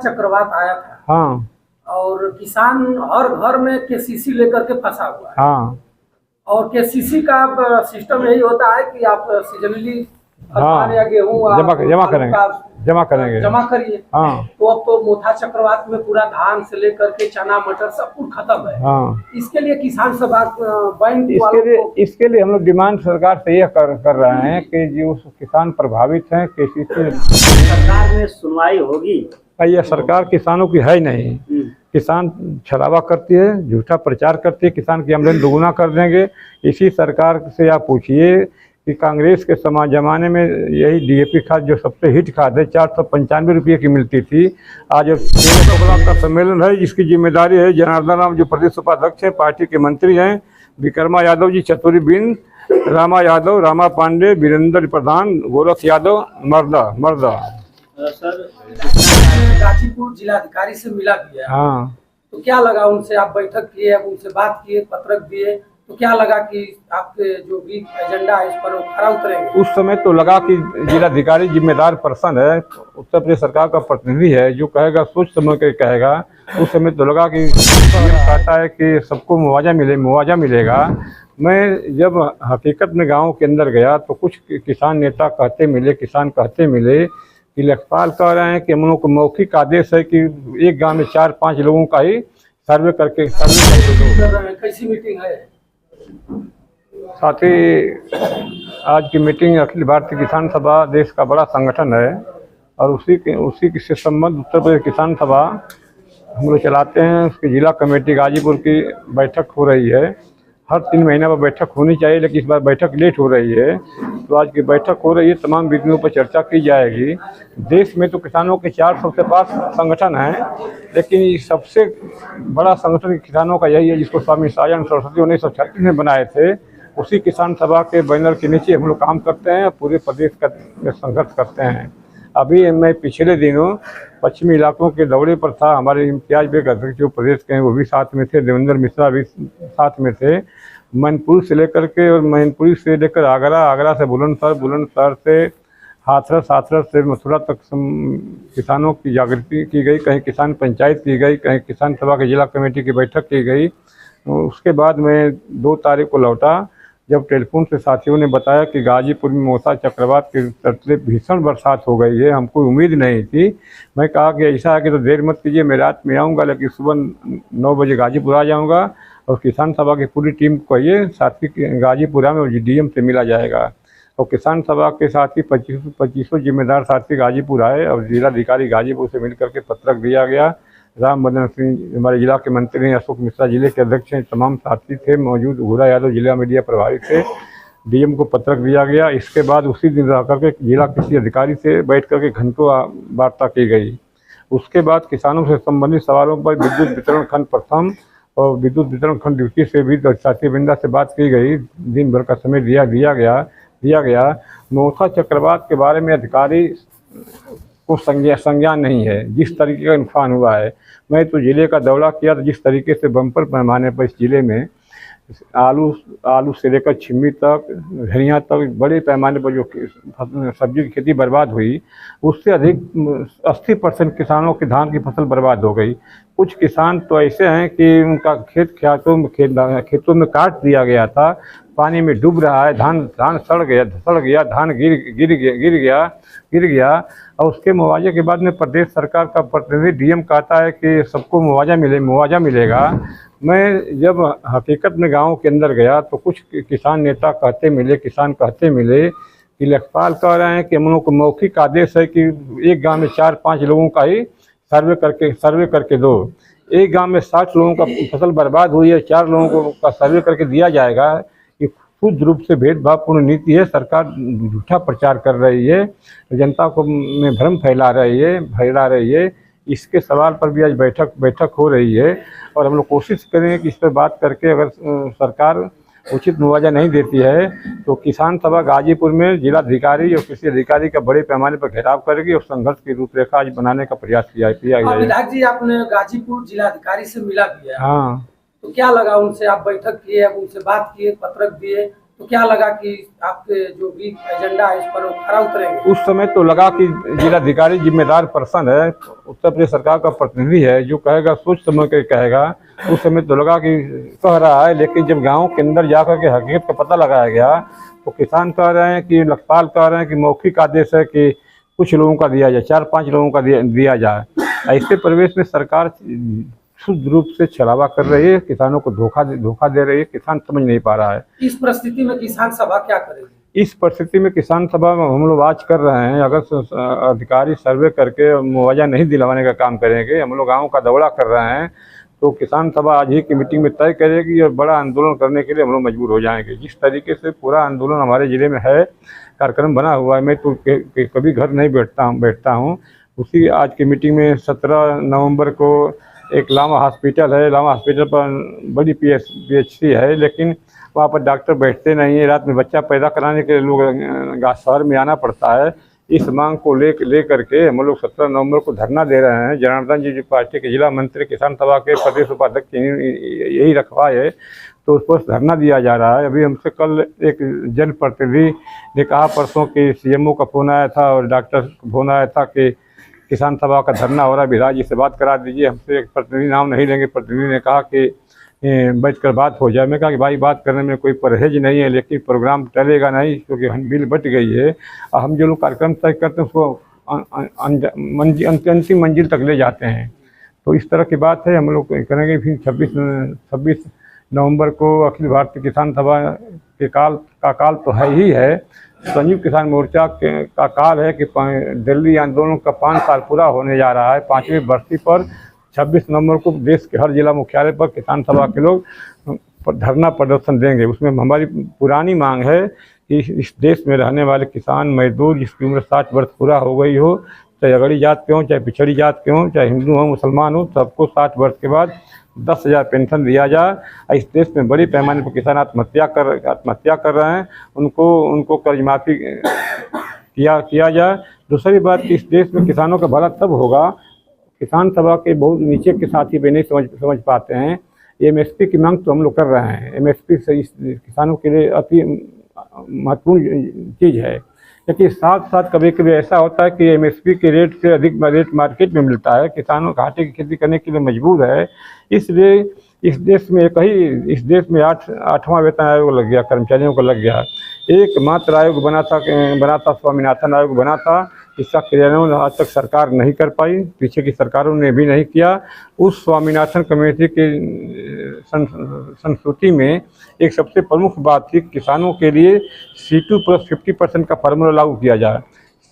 चक्रवात आया था। हाँ और किसान हर घर में केसीसी लेकर के फंसा हुआ है। हाँ और केसीसी का अब सिस्टम यही होता है कि आप सीजनली धान हाँ या गेहूँ जमा जमा आलू करेंगे, का जमा करेंगे। जमा करिए। हाँ तो अब तो मोथा चक्रवात में पूरा धान से लेकर के चना मटर सब कुछ खत्म है। हाँ इसके लिए किसान सभा बैंक इसके वालों लिए को इसके लिए हम लोग डिमांड सरकार से यह कर रहे हैं कि जो किसान प्रभावित हैं केसीसी सरकार में सुनवाई होगी। यह सरकार किसानों की है ही नहीं। किसान छलावा करती है, झूठा प्रचार करती है, किसान की आमदनी दोगुना कर देंगे। इसी सरकार से आप पूछिए कि कांग्रेस के जमाने में यही डीएपी खाद जो सबसे हिट खाद है 495 रुपये की मिलती थी। आज 13 का सम्मेलन है जिसकी जिम्मेदारी है जनार्दन राम जो प्रदेश उपाध्यक्ष है, पार्टी के मंत्री हैं, विक्रमा यादव जी, चतुरी बिंद, रामा यादव, रामा पांडे, वीरेंद्र प्रधान, गोरख यादव, मर्दा। सर गाजीपुर जिलाधिकारी से मिला भी है। हाँ तो क्या लगा उनसे, आप बैठक किए, उनसे बात किए, पत्रक दिए, तो क्या लगा कि आपके जो भी एजेंडा है इस पर वो खरा उतरेंगे? उस समय तो लगा कि जिलाधिकारी जिम्मेदार पर्सन है, उत्तर प्रदेश सरकार का प्रतिनिधि है, जो कहेगा सोच समझ के कहेगा। उस समय तो लगा कि कहता है कि सबको मुआवजा मिलेगा। मैं जब हकीकत में गांव के अंदर गया तो कुछ किसान नेता किसान कहते मिले कि लेखपाल कह रहे हैं कि हम लोग को मौखिक आदेश है कि एक गांव में 4-5 लोगों का ही सर्वे करके दो। कैसी मीटिंग है? साथ ही आज की मीटिंग अखिल भारतीय किसान सभा देश का बड़ा संगठन है और उसी से संबंध उत्तर प्रदेश किसान सभा हम लोग चलाते हैं। उसकी जिला कमेटी गाजीपुर की बैठक हो रही है। हर 3 महीने पर बैठक होनी चाहिए, लेकिन इस बार बैठक लेट हो रही है। तो आज की बैठक हो रही है, तमाम बिंदुओं पर चर्चा की जाएगी। देश में तो किसानों के 400 से पास संगठन हैं, लेकिन सबसे बड़ा संगठन किसानों का यही है जिसको स्वामी सायन सरस्वती 1936 में बनाए थे। उसी किसान सभा के बैनर के नीचे हम लोग काम करते हैं, पूरे प्रदेश का संघर्ष करते हैं। अभी मैं पिछले दिनों पश्चिमी इलाकों के दौरे पर था। हमारे इम्तियाज बेग अध्यक्ष जो प्रदेश के हैं वो भी साथ में थे, देवेंद्र मिश्रा भी साथ में थे। मैनपुरी से लेकर के और मैनपुरी से लेकर आगरा से बुलंदशहर से हाथरस से मथुरा तक किसानों की जागृति की गई। कहीं किसान पंचायत की गई, कहीं किसान सभा की जिला कमेटी की बैठक की गई। उसके बाद मैं 2 तारीख को लौटा, जब टेलीफोन से साथियों ने बताया कि गाजीपुर में मोथा चक्रवात के चलते भीषण बरसात हो गई है। हमको उम्मीद नहीं थी। मैं कहा कि ऐसा है कि तो देर मत कीजिए, मैं रात में आऊँगा, लेकिन सुबह 9 बजे गाजीपुर आ जाऊँगा और किसान सभा की पूरी टीम को कहिए साथ ही गाजीपुरा में डीएम से मिला जाएगा। और किसान सभा के साथ ही 2500 जिम्मेदार साथी गाजीपुर आए और जिलाधिकारी गाजीपुर से मिल करके पत्रक दिया गया। राम बदन सिंह हमारे जिला के मंत्री हैं, अशोक मिश्रा जिले के अध्यक्ष हैं, तमाम साथी थे मौजूद। घूरा यादव जिला मीडिया प्रभारी थे। डीएम को पत्रक दिया गया। इसके बाद उसी दिन रह करके जिला कृषि अधिकारी से बैठ करके घंटों वार्ता की गई। उसके बाद किसानों से संबंधित सवालों पर विद्युत वितरण खंड प्रथम और विद्युत वितरण खंड द्वितीय से भी साथी वृंदा से बात की गई। दिन भर का समय दिया गया। मोथा चक्रवात के बारे में अधिकारी को संज्ञान नहीं है जिस तरीके का नुकसान हुआ है। मैं तो ज़िले का दौरा किया तो जिस तरीके से बम्पर पैमाने पर इस ज़िले में आलू से लेकर छिम्मी तक, धनिया तक बड़े पैमाने पर जो सब्जी की खेती बर्बाद हुई, उससे अधिक 80% किसानों के धान की फसल बर्बाद हो गई। कुछ किसान तो ऐसे हैं कि उनका खेतों में काट दिया गया था, पानी में डूब रहा है, धान सड़ गया, धान गिर गया। और उसके मुआवजे के बाद में प्रदेश सरकार का प्रतिनिधि डीएम कहता है कि सबको मुआवजा मिलेगा। मैं जब हकीकत में गांव के अंदर गया तो कुछ किसान नेता किसान कहते मिले कि लेखपाल कह रहे हैं कि हम लोग को मौखिक आदेश है कि एक गांव में 4-5 लोगों का ही सर्वे करके दो। एक गांव में 60 लोगों का फसल बर्बाद हुई है, 4 लोगों को का सर्वे करके दिया जाएगा। ये खुद रूप से भेदभावपूर्ण नीति है। सरकार झूठा प्रचार कर रही है, जनता को में भ्रम फैला रही है। इसके सवाल पर भी आज बैठक हो रही है और हम लोग कोशिश करेंगे कि इस पर बात करके अगर सरकार उचित मुआवजा नहीं देती है तो किसान सभा गाजीपुर में जिलाधिकारी और कृषि अधिकारी का बड़े पैमाने पर घेराव करेगी और संघर्ष की रूपरेखा आज बनाने का प्रयास किया गया है। विधायक जी, आपने गाजीपुर जिलाधिकारी से मिला भी है। हाँ, तो क्या लगा उनसे, आप बैठक किए, उनसे बात किए, पत्रक दिए, तो क्या लगा कि आपके जो भी एजेंडा है इस पर वो खरा उतरेंगे? उस समय तो लगा कि जिलाधिकारी जिम्मेदार पर्सन है, उत्तर प्रदेश सरकार का प्रतिनिधि है, जो कहेगा सोच समझ के कहेगा। उस समय तो लगा कि कह रहा है, लेकिन जब गांव के अंदर जाकर के हकीकत का पता लगाया गया तो किसान कह रहे हैं कि लखपाल कह रहे हैं कि मौखिक आदेश है कि कुछ लोगों का दिया जाए, 4-5 लोगों का दिया जाए। ऐसे परिवेश में सरकार शुद्ध रूप से छलावा कर रही है, किसानों को धोखा दे रही है। किसान समझ नहीं पा रहा है। इस परिस्थिति में किसान सभा क्या करेगी? इस परिस्थिति में किसान सभा में हम लोग आज कर रहे हैं, अगर अधिकारी सर्वे करके मुआवजा नहीं दिलवाने का काम करेंगे, हम लोग गाँव का दौरा कर रहे हैं, तो किसान सभा आज ही की मीटिंग में तय करेगी और बड़ा आंदोलन करने के लिए हम लोग मजबूर हो जाएंगे। जिस तरीके से पूरा आंदोलन हमारे ज़िले में है, कार्यक्रम बना हुआ है, मैं तो कभी घर नहीं बैठता हूँ। उसी आज की मीटिंग में 17 नवंबर को एक लामा हॉस्पिटल है, लामा हॉस्पिटल पर बड़ी PHC है, लेकिन वहाँ पर डॉक्टर बैठते नहीं है। रात में बच्चा पैदा कराने के लिए लोग शहर में आना पड़ता है। इस मांग को ले करके हम लोग 17 नवंबर को धरना दे रहे हैं। जनार्दन जी पार्टी के जिला मंत्री किसान सभा के प्रदेश उपाध्यक्ष यही रखवाए है, तो उस पर धरना दिया जा रहा है। अभी हमसे कल एक जनप्रतिनिधि ने कहा परसों कि CMO का फ़ोन आया था और डॉक्टर का फ़ोन आया था कि किसान सभा का धरना हो रहा है, विधायक जी से बात करा दीजिए। हमसे एक प्रतिनिधि, नाम नहीं लेंगे, प्रतिनिधि ने कहा कि बैठकर बात हो जाए। मैं कहा कि भाई बात करने में कोई परहेज नहीं है, लेकिन प्रोग्राम टलेगा नहीं क्योंकि बिल बट गई है। और हम जो लोग कार्यक्रम तय करते हैं उसको अंतिम मंजिल तक ले जाते हैं। तो इस तरह की बात है, हम लोग करेंगे। फिर 26 नवंबर को अखिल भारतीय किसान सभा के काल तो है ही है। संयुक्त किसान मोर्चा का काल है कि दिल्ली आंदोलन का 5 साल पूरा होने जा रहा है। 5वीं बरसी पर 26 नवंबर को देश के हर जिला मुख्यालय पर किसान सभा के लोग धरना प्रदर्शन देंगे। उसमें हमारी पुरानी मांग है कि इस देश में रहने वाले किसान मजदूर जिसकी उम्र 60 वर्ष पूरा हो गई हो, चाहे अगड़ी जात के हों, चाहे पिछड़ी जात के हों, चाहे हिंदू हो मुसलमान हो, सबको 60 वर्ष के बाद 10,000 पेंशन दिया जाए। इस देश में बड़ी पैमाने पर किसान आत्महत्या कर रहे हैं, उनको कर्ज माफ़ी किया जाए। दूसरी बात, इस देश में किसानों का भला तब होगा, किसान सभा के बहुत नीचे के साथी भी नहीं समझ पाते हैं। MSP की मांग तो हम लोग कर रहे हैं। MSP से इस किसानों के लिए अति महत्वपूर्ण चीज़ है, लेकिन साथ साथ कभी कभी ऐसा होता है कि MSP के रेट से अधिक रेट मार्केट में मिलता है, किसानों घाटे की खेती करने के लिए मजबूर है। इसलिए इस देश में 8वां वेतन आयोग लग गया, कर्मचारियों को लग गया। एकमात्र आयोग बना था स्वामीनाथन आयोग बना था, इसका क्रियान्वयन आज तक सरकार नहीं कर पाई, पीछे की सरकारों ने भी नहीं किया। उस स्वामीनाथन कमेटी के संस्तुति में एक सबसे प्रमुख बात थी, किसानों के लिए C2 + 50% का फार्मूला लागू किया जाए।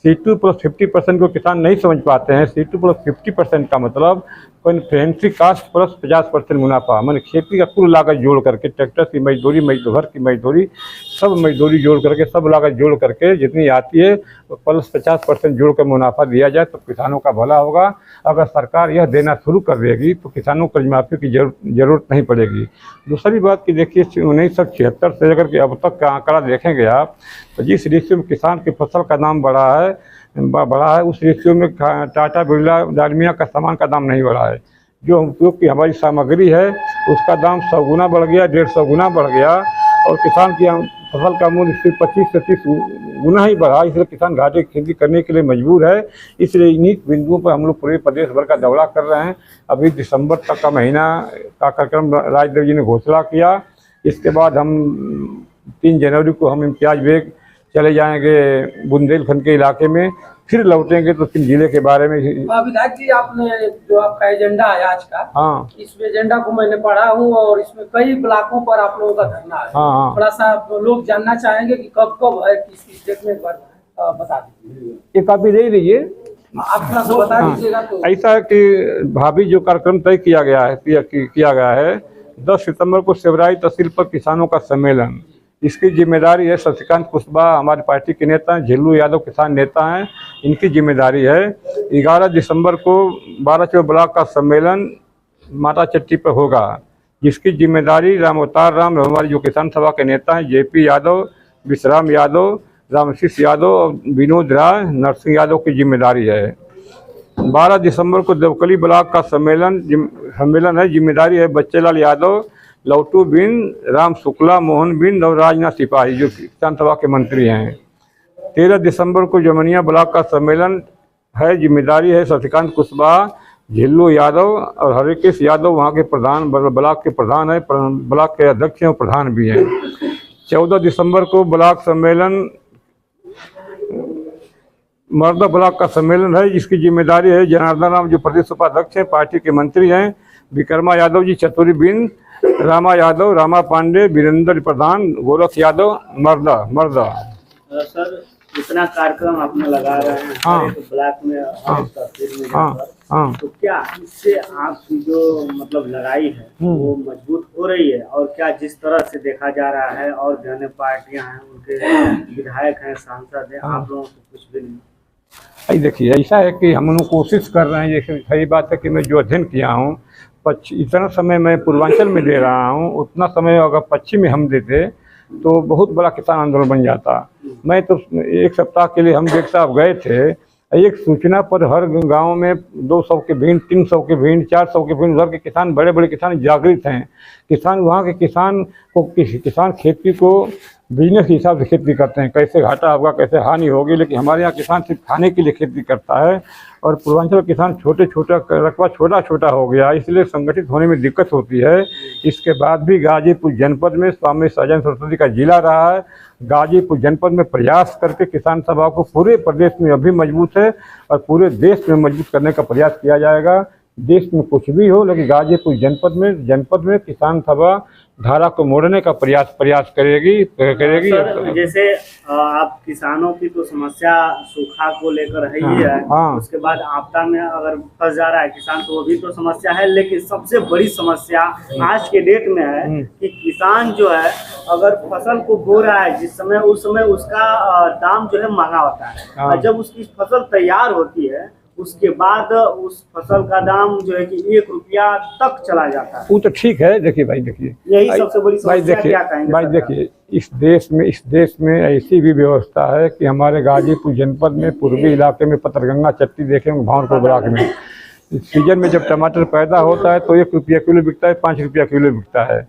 C2 + 50% को किसान नहीं समझ पाते हैं। C2 + 50% का मतलब कॉन्फ्रेंसिव कास्ट प्लस 50% मुनाफा, मैंने खेती का कुल लागत जोड़ करके, ट्रैक्टर की मजदूरी, घर की मजदूरी, सब मजदूरी जोड़ करके, सब लागत जोड़ करके जितनी आती है प्लस 50% जोड़ कर मुनाफा दिया जाए तो किसानों का भला होगा। अगर सरकार यह देना शुरू कर देगी तो किसानों को कर्ज माफ़ी की जरूरत नहीं पड़ेगी। दूसरी बात कि देखिए 1976 से लेकर के अब तक का आंकड़ा देखेंगे आप, तो जिस रेशियो में किसान की फसल का दाम बढ़ा है उस रेशियो में टाटा बिरला डालमिया का सामान का दाम नहीं बढ़ा है। जो उपयोग की हमारी सामग्री है उसका दाम 100 गुना बढ़ गया, 150 गुना बढ़ गया, और किसान की फसल का मूल्य सिर्फ 25 से 30 गुना ही बढ़ा। इसलिए किसान घाटे की खेती करने के लिए मजबूर है। इसलिए इन्हीं बिंदुओं पर हम लोग पूरे प्रदेश भर का दौरा कर रहे हैं। अभी दिसंबर तक का महीना का कार्यक्रम राजदेव जी ने घोषणा किया। इसके बाद हम 3 जनवरी को हम इम्तियाज बेग चले जाएंगे बुंदेलखंड के इलाके में, फिर लौटेंगे तो फिर जिले के बारे में। विधायक जी, आपने जो आपका एजेंडा है आज का, हाँ, इस एजेंडा को मैंने पढ़ा हूँ और इसमें कई ब्लॉकों पर आप लोगों का धरना है। हाँ, थोड़ा सा लोग जानना चाहेंगे कि कब है, किस डेट में, एक बार बता दीजिए। ये कापी दे लीजिए, आप थोड़ा सा बता दीजिएगा। तो ऐसा है कि भाभी जो कार्यक्रम तय किया गया है 10 सितंबर को सेवराई तहसील पर किसानों का सम्मेलन। इसकी जिम्मेदारी है शशिकांत कुशवाहा, हमारी पार्टी के नेता हैं, झिल्लू यादव किसान नेता हैं, इनकी जिम्मेदारी है। 11 दिसंबर को 12 ब्लॉक का सम्मेलन माता चट्टी पर होगा, जिसकी जिम्मेदारी राम अवतार राम, हमारी जो किसान सभा के नेता हैं, JP यादव, विश्राम यादव, रामशीष यादव और विनोद राय, नरसिंह यादव की जिम्मेदारी है। 12 दिसंबर को देवकली ब्लॉक का सम्मेलन है, जिम्मेदारी है बच्चेलाल यादव, लौटू बिंद, राम शुक्ला, मोहन बिंद और राजनाथ सिपाही जो किसान सभा के मंत्री हैं। 13 दिसंबर को जमनिया ब्लॉक का सम्मेलन है। जिम्मेदारी है शशिकांत कुशवाहा, झिल्लू यादव और हरिकेश यादव वहाँ के प्रधान, ब्लॉक के प्रधान है, ब्लॉक के अध्यक्ष हैं और प्रधान भी हैं। 14 दिसंबर को ब्लॉक सम्मेलन मर्दा ब्लॉक का सम्मेलन है, जिसकी जिम्मेदारी है जनार्दन राम जो प्रदेश उपाध्यक्ष हैं, पार्टी के मंत्री हैं, विक्रमा यादव जी चतुरी बिंद, रामा यादव, रामा पांडे, वीरेंद्र प्रधान, गोरख यादव, मर्दा। सर इतना कार्यक्रम आपने लगा रहे हैं हाँ। तो ब्लॉक में हाँ। तहसील में हाँ, जाकर, हाँ। तो क्या इससे आपकी जो मतलब लड़ाई है वो मजबूत हो रही है? और क्या जिस तरह से देखा जा रहा है और जो अन्य पार्टियां हैं उनके विधायक हैं, सांसद हैं, आप लोगों को कुछ भी नहीं? भाई देखिए, ऐसा है कि हम लोग कोशिश कर रहे हैं। जैसे सही बात है कि मैं जो अध्ययन किया हूँ, इतना समय मैं पूर्वांचल में दे रहा हूँ, उतना समय अगर पश्चिम में हम देते तो बहुत बड़ा किसान आंदोलन बन जाता। मैं तो 1 सप्ताह के लिए हम देख साहब गए थे, एक सूचना पर हर गांव में 200 की भीड़, 300 की भीड़, 400 की भीड़, उधर के किसान, बड़े बड़े किसान जागृत हैं। किसान वहाँ के किसान खेती को बिजनेस के हिसाब से खेती करते हैं, कैसे घाटा होगा, कैसे हानि होगी। लेकिन हमारे यहाँ किसान सिर्फ खाने के लिए खेती करता है और पूर्वांचल किसान छोटा छोटा हो गया, इसलिए संगठित होने में दिक्कत होती है। इसके बाद भी गाजीपुर जनपद में स्वामी सहजानंद सरस्वती का जिला रहा है। गाजीपुर जनपद में प्रयास करके किसान सभा को पूरे प्रदेश में अभी मजबूत है और पूरे देश में मजबूत करने का प्रयास किया जाएगा। देश में कुछ भी हो, लेकिन गाजीपुर जनपद में किसान सभा धारा को मोड़ने का प्रयास करेगी। सर, जैसे आप किसानों की तो समस्या सूखा को लेकर है ही है, हाँ। उसके बाद आपदा में अगर फंस जा रहा है किसान तो वो भी तो समस्या है, लेकिन सबसे बड़ी समस्या आज के डेट में है कि किसान जो है अगर फसल को बो रहा है जिस समय, उस समय उसका दाम जो है महंगा होता है, और जब उसकी फसल तैयार होती है उसके बाद उस फसल का दाम जो है कि 1 रुपया तक चला जाता है। वो तो ठीक है। देखिए भाई, देखिए यही सबसे बड़ी समस्या क्या कहेंगे? भाई देखिए, इस देश में ऐसी भी व्यवस्था है कि हमारे गाजीपुर जनपद में पूर्वी इलाके में पतरगंगा चट्टी देखेंगे, भावनपुर ब्लॉक में सीजन में जब टमाटर पैदा होता है तो 1 रुपया किलो बिकता है, 5 रुपया किलो बिकता है।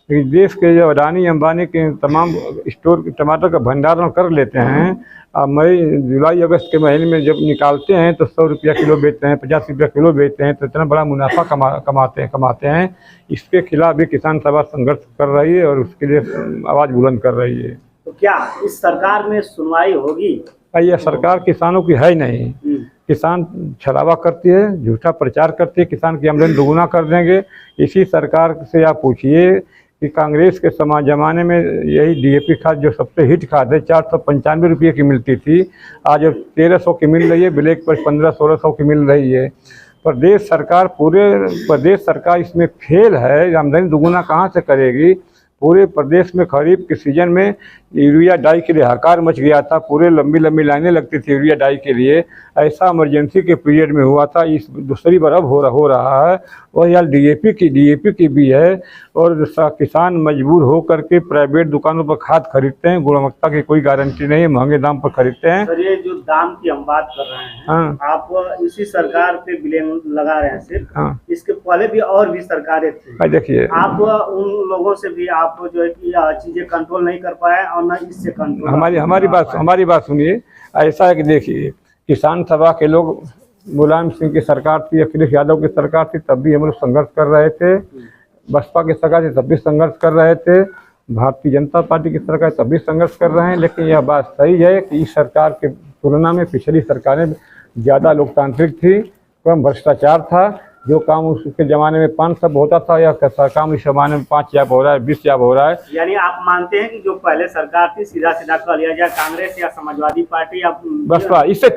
लेकिन देश के जो अडानी अंबानी के तमाम स्टोर टमाटर का भंडारण कर लेते हैं, मई जुलाई अगस्त के महीने में जब निकालते हैं तो 100 रुपया किलो बेचते हैं, 50 रुपया किलो बेचते हैं, तो इतना बड़ा मुनाफा कमाते हैं। इसके खिलाफ भी किसान सभा संघर्ष कर रही है और उसके लिए आवाज़ बुलंद कर रही है। तो क्या इस सरकार में सुनवाई होगी? यह सरकार किसानों की है नहीं। किसान छलावा करती है, झूठा प्रचार करती है, किसान की आमदनी दोगुना कर देंगे। इसी सरकार से आप पूछिए कि कांग्रेस के जमाने में यही DAP खाद जो सबसे हिट खाद है 495 रुपये की मिलती थी, आज 1300 की मिल रही है, ब्लैक पर 1500-1600 की मिल रही है। पूरे प्रदेश सरकार इसमें फेल है। आमदनी दोगुना कहाँ से करेगी? पूरे प्रदेश में खरीफ के सीजन में यूरिया डाई के लिए हाहाकार मच गया था, पूरे लंबी लाइनें लगती थी यूरिया डाई के लिए। ऐसा इमरजेंसी के पीरियड में हुआ था, इस दूसरी बार अब हो रहा है। और यार DAP की भी है और किसान मजबूर हो करके प्राइवेट दुकानों पर खाद खरीदते हैं, गुणवत्ता की कोई गारंटी नहीं है, महंगे दाम पर खरीदते हैं। सर, ये जो दाम की हम बात कर रहे हैं, हाँ। आप इसी सरकार पे ब्लेम लगा रहे हैं सिर्फ? हाँ। इसके पहले भी और भी सरकारें थी। देखिए, आप उन लोगों से भी आप जो है कि चीजें कंट्रोल नहीं कर पाए और न इससे कंट्रोल। हमारी बात सुनिए। ऐसा है कि देखिए, किसान सभा के लोग मुलायम सिंह की सरकार थी, अखिलेश यादव की सरकार थी, तब भी हम लोग संघर्ष कर रहे थे। बसपा की सरकार थी तब भी संघर्ष कर रहे थे। भारतीय जनता पार्टी की सरकार तब भी संघर्ष कर रहे हैं। लेकिन यह बात सही है कि इस सरकार के तुलना में पिछली सरकारें ज़्यादा लोकतांत्रिक थी, कम भ्रष्टाचार था। जो काम उसके ज़माने में 5 सब होता था, या काम इस ज़माने में 5 जाब हो रहा है, 20 जाब हो रहा है। यानी आप मानते हैं कि जो पहले सरकार थी, सीधा कह लिया जाए कांग्रेस या समाजवादी पार्टी या बसपा, इससे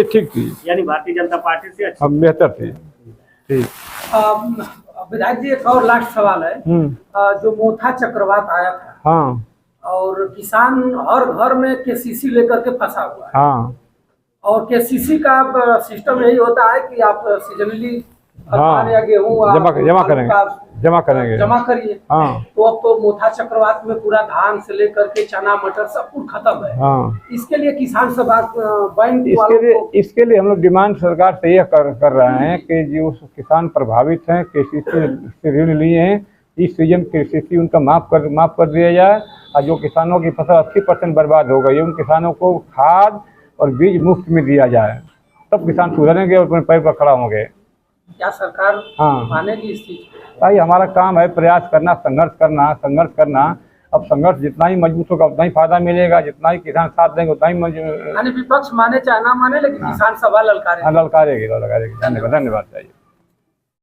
ठीक थी, यानी भारतीय जनता पार्टी से अच्छी बेहतर थी। ठीक। विधायक जी, एक और लास्ट सवाल है। जो मोथा चक्रवात आया था, हाँ, और किसान हर घर में KCC लेकर के फंसा हुआ है, हाँ, और KCC का सिस्टम यही होता है कि आप सीजनली हाँ, या गेहूँ जमा करिए। हाँ। तो अब तो मोथा चक्रवात में पूरा धान से लेकर के चना मटर सब कुछ खत्म है। हाँ। इसके लिए किसान सभा बैंक इसके लिए हम लोग डिमांड सरकार से यह कर रहे हैं कि जो किसान प्रभावित हैं, KCC से ऋण लिए हैं, इस सीजन कृषि उनका माफ़ कर दिया जाए, और जो किसानों की फसल 80% बर्बाद हो गई है उन किसानों को खाद और बीज मुफ्त में दिया जाए, तब किसान सुधरेंगे और अपने पैर पर खड़ा होंगे। क्या सरकार हाँ मानेगी इस चीज को? भाई हमारा काम है प्रयास करना, संघर्ष करना। अब संघर्ष जितना ही मजबूत होगा उतना ही फायदा मिलेगा, जितना ही किसान साथ देंगे उतना ही यानी विपक्ष माने चाहे ना माने, लेकिन किसान सभा ललकारेगी। ललकारेगी। धन्यवाद चाहिए।